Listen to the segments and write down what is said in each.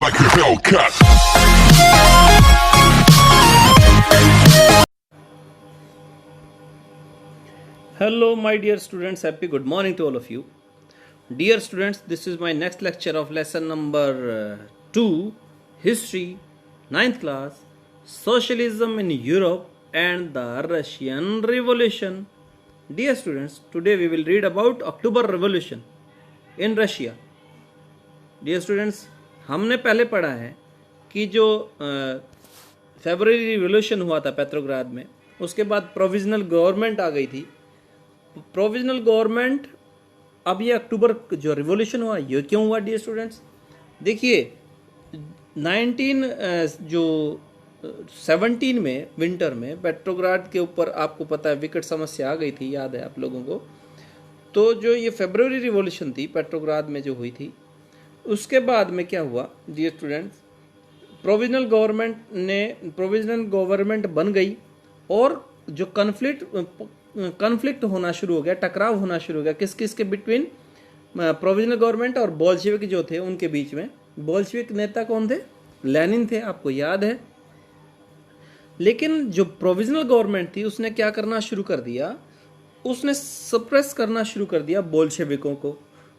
like a Hellcat. Hello, my dear students. Happy good morning to all of you. Dear students, this is my next lecture of lesson number 2, History, ninth class, Socialism in Europe and the Russian Revolution. Dear students, today we will read about October Revolution in Russia. Dear students, हमने पहले पढ़ा है कि जो February revolution हुआ था Petrograd में, उसके बाद प्रोविजनल गवर्नमेंट आ गई थी. प्रोविजनल गवर्नमेंट, अब ये अक्टूबर जो रिवोल्यूशन हुआ ये क्यों हुआ डियर स्टूडेंट्स? देखिए 17 में विंटर में पेट्रोग्राद के ऊपर आपको पता है विकट समस्या आ गई थी, याद है आप लोगों को. तो जो ये फेब्रुअरी रिवोल्यूशन थी पेट्रोग्राद में जो हुई थी, उसके बाद में क्या हुआ डियर स्टूडेंट्स, प्रोविजनल गवर्नमेंट बन गई और जो कन्फ्लिक्ट होना शुरू हो गया, टकराव होना शुरू हो गया किस किस के बिटवीन प्रोविजनल गवर्नमेंट और बोल्शेविक जो थे उनके बीच में. बोल्शेविक नेता कौन थे? लेनिन थे, आपको याद है. लेकिन जो प्रोविजनल गवर्नमेंट थी उसने क्या करना शुरू कर दिया, उसने सप्रेस करना शुरू कर दिया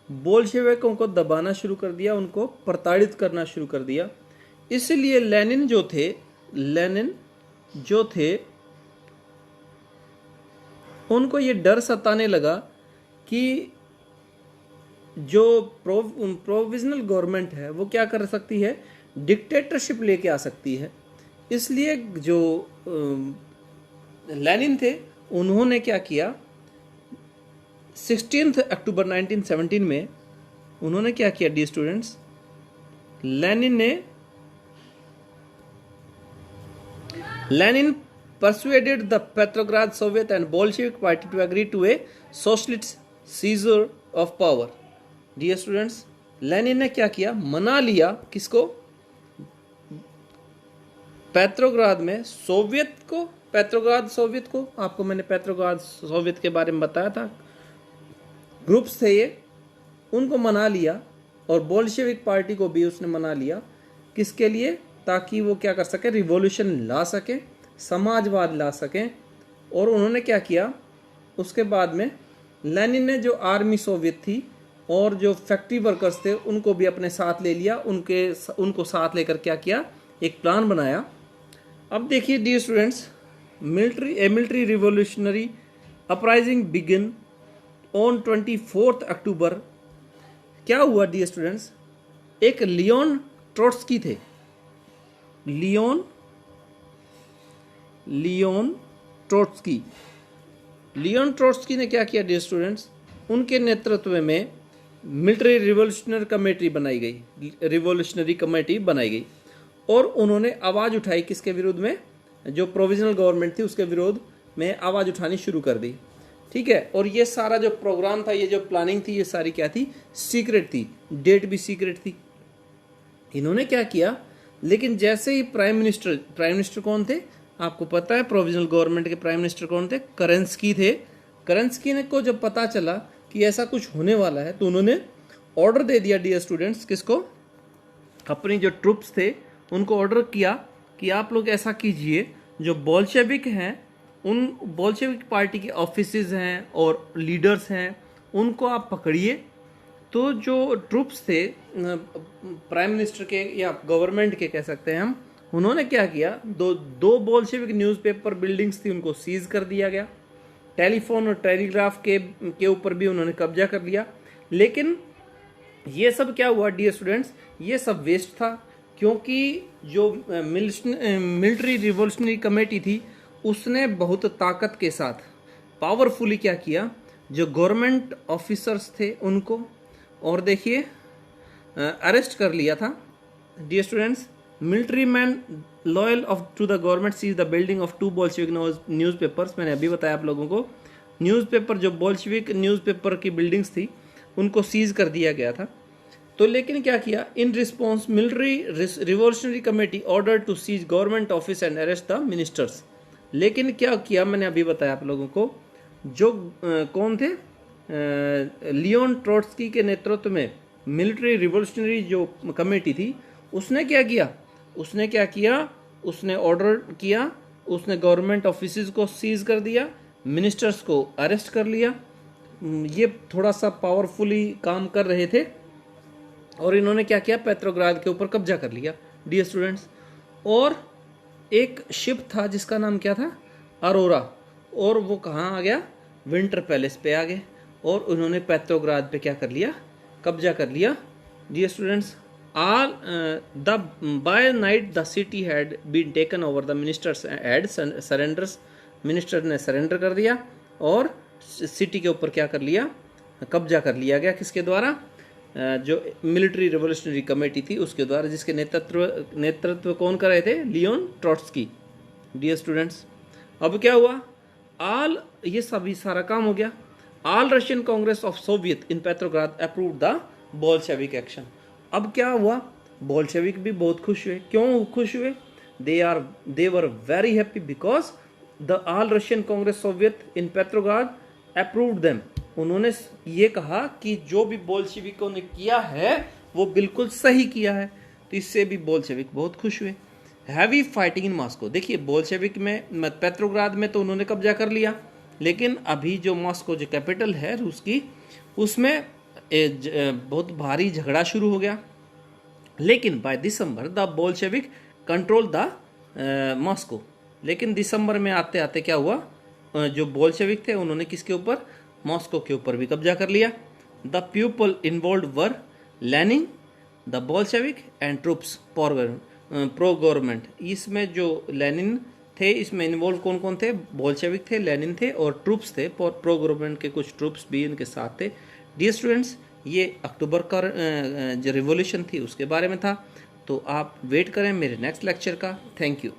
बोल्शेविकों को दबाना शुरू कर दिया, उनको प्रताड़ित करना शुरू कर दिया. इसलिए लेनिन जो थे उनको ये डर सताने लगा कि जो प्रोविजनल गवर्नमेंट है वो क्या कर सकती है, डिक्टेटरशिप लेके आ सकती है. इसलिए जो लेनिन थे उन्होंने क्या किया, 16 अक्टूबर 1917 में उन्होंने क्या किया D students, Lenin persuaded the Petrograd Soviet and Bolshevik party to agree to a socialist seizure of power. Dear students, Lenin ने क्या किया, मना लिया किसको, पेट्रोग्राद सोवियत को. आपको मैंने पेट्रोग्राद सोवियत के बारे में बताया था, ग्रुप्स थे ये, उनको मना लिया. और बोल्शेविक पार्टी को भी उसने मना लिया. किसके लिए? ताकि वो क्या कर सके, रिवॉल्यूशन ला सके, समाजवाद ला सकें. और उन्होंने क्या किया, उसके बाद में लेनिन ने जो आर्मी सोवियत थी और जो फैक्ट्री वर्कर्स थे उनको भी अपने साथ ले लिया. उनको साथ लेकर क्या किया, एक प्लान बनाया. अब देखिए dear students, military revolutionary uprising begin on 24 October. क्या हुआ डियर स्टूडेंट्स, एक लियोन ट्रोट्स्की थे, लियोन ट्रोट्स्की ने क्या किया डियर स्टूडेंट्स, उनके नेतृत्व में मिलिट्री रिवोल्यूशनरी कमेटी बनाई गई और उन्होंने आवाज़ उठाई किसके विरोध में, जो प्रोविजनल गवर्नमेंट थी उसके विरोध में आवाज़ उठानी शुरू कर दी. ठीक है. और ये सारा जो प्रोग्राम था, ये जो प्लानिंग थी, ये सारी क्या थी, सीक्रेट थी, डेट भी सीक्रेट थी. इन्होंने क्या किया, लेकिन जैसे ही प्राइम मिनिस्टर कौन थे आपको पता है, प्रोविजनल गवर्नमेंट के प्राइम मिनिस्टर कौन थे, करंस्की थे. करंस्की को जब पता चला कि ऐसा कुछ होने वाला है तो उन्होंने ऑर्डर दे दिया डियर स्टूडेंट्स, किसको, अपनी जो ट्रुप्स थे उनको ऑर्डर किया कि आप लोग ऐसा कीजिए, जो बोल्शेविक हैं, उन बोल्शेविक पार्टी के ऑफिसेज हैं और लीडर्स हैं उनको आप पकड़िए. तो जो ट्रुप्स थे प्राइम मिनिस्टर के या गवर्नमेंट के कह सकते हैं हम, उन्होंने क्या किया, दो बोल्शेविक न्यूज़पेपर बिल्डिंग्स थी उनको सीज कर दिया गया. टेलीफोन और टेलीग्राफ के ऊपर भी उन्होंने कब्जा कर लिया. लेकिन ये सब क्या हुआ डियर स्टूडेंट्स, ये सब वेस्ट था, क्योंकि जो मिलिट्री रिवोल्यूशनरी कमेटी थी उसने बहुत ताकत के साथ पावरफुली क्या किया, जो गवर्नमेंट ऑफिसर्स थे उनको, और देखिए अरेस्ट कर लिया था. Dear students, military man loyal to the government seize the building of 2 Bolshevik newspapers. मैंने अभी बताया आप लोगों को, न्यूज़पेपर जो बोल्शेविक न्यूज़पेपर की बिल्डिंग्स थी उनको सीज कर दिया गया था. तो लेकिन क्या किया, in response military revolutionary committee order to seize government office and arrest the ministers. लेकिन क्या किया, मैंने अभी बताया आप लोगों को, जो कौन थे, लियोन ट्रोट्स्की के नेतृत्व में मिलिट्री रिवोल्यूशनरी जो कमेटी थी उसने क्या किया, उसने ऑर्डर किया, उसने गवर्नमेंट ऑफिसेज को सीज कर दिया, मिनिस्टर्स को अरेस्ट कर लिया। ये थोड़ा सा पावरफुली काम कर रहे थे और इन्होंने क्या किया, पेट्रोग्राद के ऊपर कब्जा कर लिया डियर स्टूडेंट्स। और एक शिप था जिसका नाम क्या था, अरोरा, और वो कहाँ आ गया, विंटर पैलेस पे आ गए और उन्होंने पेट्रोग्राद पे क्या कर लिया, कब्जा कर लिया dear students. All the by night the city had been taken over, the ministers had surrenders, minister ने सरेंडर कर दिया और सिटी के ऊपर क्या कर लिया, कब्जा कर लिया गया। किसके द्वारा, जो मिलिट्री रिवोल्यूशनरी कमेटी थी उसके द्वारा, जिसके नेतृत्व कौन कर रहे थे, लियोन ट्रॉट्स्की डियर स्टूडेंट्स। अब क्या हुआ, ये सभी सारा काम हो गया। All Russian Congress of Soviet in Petrograd approve the Bolshevik action. अब क्या हुआ, बोल्शेविक भी बहुत खुश हुए। क्यों खुश हुए, they were very happy because the all Russian congress Soviet in Petrograd approved them. उन्होंने ये कहा कि जो भी बोल्शेविकों ने किया है वो बिल्कुल सही किया है, तो इससे भी बोल्शेविक बहुत खुश हुए। हैवी फाइटिंग इन मॉस्को, देखिए बोल्शेविक में, पेट्रोग्राद में तो उन्होंने कब्जा कर लिया, लेकिन अभी जो मॉस्को जो कैपिटल है रूस की, उसमें बहुत भारी झगड़ा शुरू हो गया। लेकिन by December the Bolshevik control the Moscow. लेकिन दिसंबर में आते आते क्या हुआ, जो बोल्शेविक थे उन्होंने किसके ऊपर, मॉस्को के ऊपर भी कब्जा कर लिया। The people involve were Lenin, the Bolshevik and troops pro government. इसमें जो लेनिन थे, इसमें इन्वॉल्व कौन कौन थे, बोल्शेविक थे, लेनिन थे और ट्रूप्स थे, प्रो गवर्नमेंट के कुछ ट्रूप्स भी इनके साथ थे डियर स्टूडेंट्स। ये अक्टूबर का जो रिवॉल्यूशन थी उसके बारे में था। तो आप वेट करें मेरे नेक्स्ट लेक्चर का। Thank you.